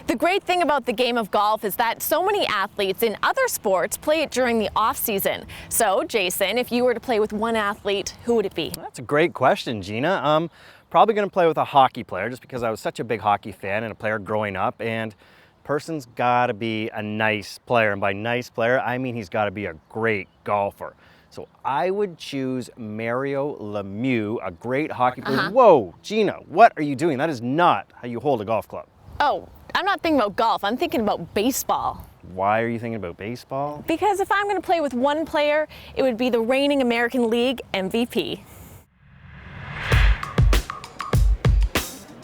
The great thing about the game of golf is that so many athletes in other sports play it during the off season. So, Jason, if you were to play with one athlete, who would it be? That's a great question, Gina. Probably going to play with a hockey player just because I was such a big hockey fan and a player growing up. And person's got to be a nice player. And by nice player, I mean he's got to be a great golfer. So I would choose Mario Lemieux, a great hockey player. Whoa, Gina, what are you doing? That is not how you hold a golf club. Oh, I'm not thinking about golf. I'm thinking about baseball. Why are you thinking about baseball? Because if I'm going to play with one player, it would be the reigning American League MVP.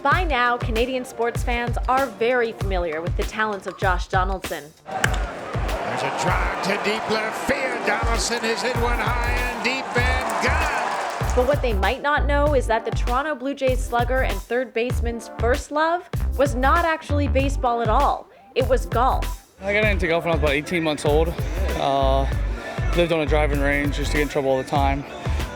By now, Canadian sports fans are very familiar with the talents of Josh Donaldson. There's a drive to deep left field. Donaldson is hit one high and deep and gone. But what they might not know is that the Toronto Blue Jays slugger and third baseman's first love was not actually baseball at all. It was golf. I got into golf when I was about 18 months old. Lived on a driving range, used to get in trouble all the time.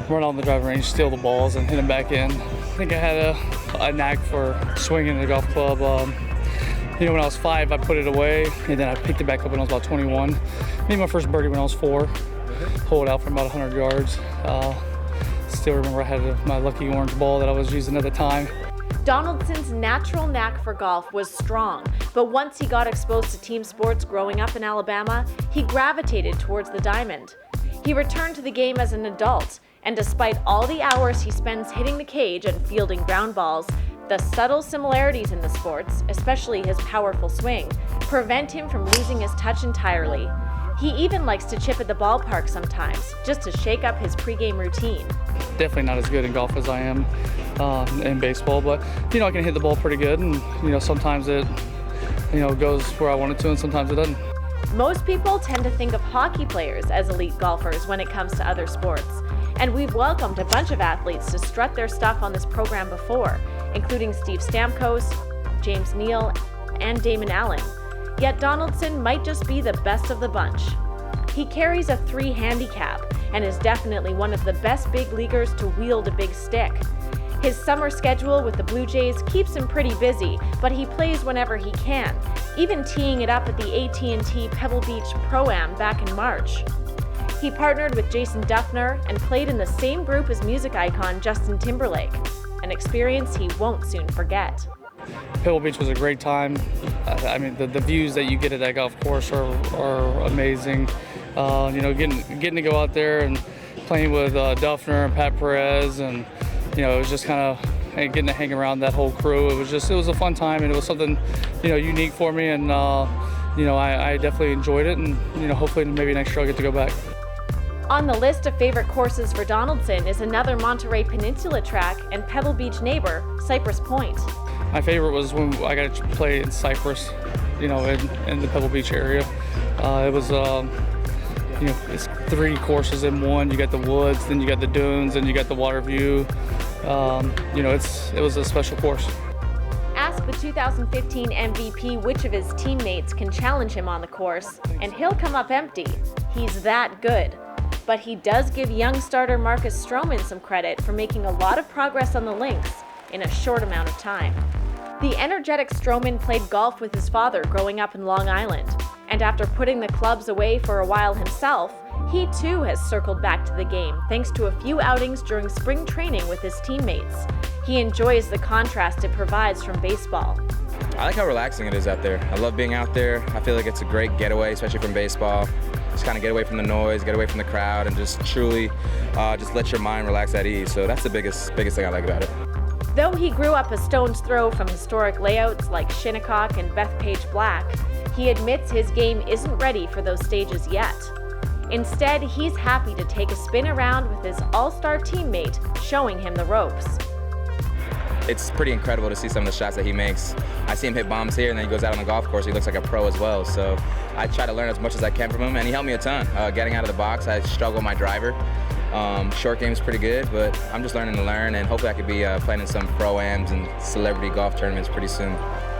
Run on the driving range, steal the balls, and hit them back in. I think I had a knack for swinging the golf club. When I was 5, I put it away, and then I picked it back up when I was about 21. Made my first birdie when I was 4. Pulled it out from about 100 yards. Still remember I had my lucky orange ball that I was using at the time. Donaldson's natural knack for golf was strong, but once he got exposed to team sports growing up in Alabama, he gravitated towards the diamond. He returned to the game as an adult, and despite all the hours he spends hitting the cage and fielding ground balls, the subtle similarities in the sports, especially his powerful swing, prevent him from losing his touch entirely. He even likes to chip at the ballpark sometimes, just to shake up his pregame routine. Definitely not as good in golf as I am in baseball, but I can hit the ball pretty good, and sometimes it goes where I want it to, and sometimes it doesn't. Most people tend to think of hockey players as elite golfers when it comes to other sports, and we've welcomed a bunch of athletes to strut their stuff on this program before, including Steve Stamkos, James Neal, and Damon Allen. Yet Donaldson might just be the best of the bunch. He carries a 3 handicap and is definitely one of the best big leaguers to wield a big stick. His summer schedule with the Blue Jays keeps him pretty busy, but he plays whenever he can, even teeing it up at the AT&T Pebble Beach Pro-Am back in March. He partnered with Jason Duffner and played in the same group as music icon Justin Timberlake, an experience he won't soon forget. Pebble Beach was a great time. The views that you get at that golf course are amazing. Getting to go out there and playing with Duffner and Pat Perez, and it was just kind of getting to hang around that whole crew. It was a fun time, and it was something unique for me, and I definitely enjoyed it, and hopefully maybe next year I'll get to go back. On the list of favorite courses for Donaldson is another Monterey Peninsula track and Pebble Beach neighbor, Cypress Point. My favorite was when I got to play in Cypress, in the Pebble Beach area. It was, it's 3 courses in one. You got the woods, then you got the dunes, and you got the water view. It was a special course. Ask the 2015 MVP which of his teammates can challenge him on the course, and he'll come up empty. He's that good. But he does give young starter Marcus Stroman some credit for making a lot of progress on the links in a short amount of time. The energetic Stroman played golf with his father growing up in Long Island, and after putting the clubs away for a while himself, he too has circled back to the game thanks to a few outings during spring training with his teammates. He enjoys the contrast it provides from baseball. I like how relaxing it is out there. I love being out there. I feel like it's a great getaway, especially from baseball. Just kind of get away from the noise, get away from the crowd, and just truly just let your mind relax at ease. So that's the biggest thing I like about it. Though he grew up a stone's throw from historic layouts like Shinnecock and Bethpage Black, he admits his game isn't ready for those stages yet. Instead, he's happy to take a spin around with his all-star teammate showing him the ropes. It's pretty incredible to see some of the shots that he makes. I see him hit bombs here, and then he goes out on the golf course. He looks like a pro as well. So I try to learn as much as I can from him, and he helped me a ton. Getting out of the box, I struggle with my driver. Short game's pretty good, but I'm just learning to learn, and hopefully I could be playing in some pro-ams and celebrity golf tournaments pretty soon.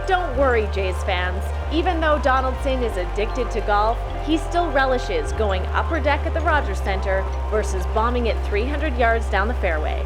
Don't worry, Jays fans. Even though Donaldson is addicted to golf, he still relishes going upper deck at the Rogers Center versus bombing it 300 yards down the fairway.